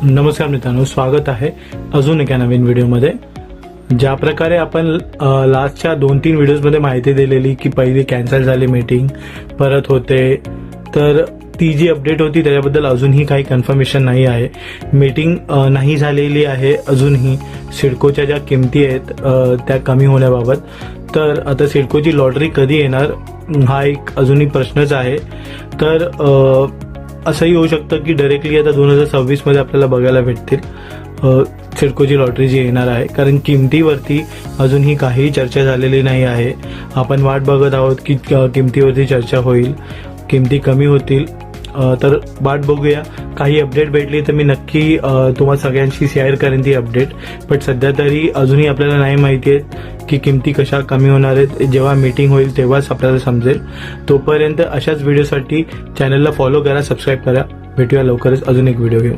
नमस्कार मित्रांनो, स्वागत आहे अजून एका नवीन व्हिडिओमध्ये। ज्या प्रकारे आपण लास्टच्या 2-3 व्हिडिओजमध्ये माहिती दिलेली की पहिली कॅन्सल झाली मीटिंग, परत होते, तर ती जी अपडेट होती त्याच्याबद्दल अजूनही काही कन्फर्मेशन नाही आहे। मीटिंग नाही झालेली आहे अजूनही। सिडकोच्या ज्या किमती आहेत त्या कमी होण्याबाबत, तर आता सिडकोची लॉटरी कधी येणार हा एक अजूनही प्रश्नच आहे। तर असंही होऊ शकतं की डायरेक्टली आता 2026 मध्ये आपल्याला बघायला भेटतील सिडकोची लॉटरी जी येणार आहे, कारण किमतीवरती अजूनही काही चर्चा झालेली नाही आहे। आपण वाट बघत आहोत की किमतीवरती चर्चा होईल, किमती कमी होतील, तर वाट बघूया। काही अपडेट भेटली तर मी नक्की तुम्हाला सगळ्यांशी शेअर करेन ती अपडेट, पण सध्या तरी अजूनही आपल्याला नाही माहिती आहे की किमती कशा कमी होणार आहेत। जेव्हा मीटिंग होईल तेव्हाच आपल्याला समजेल। तोपर्यंत अशाच व्हिडिओसाठी चॅनलला फॉलो करा, सबस्क्राईब करा। भेटूया लवकरच अजून एक व्हिडिओ घेऊन।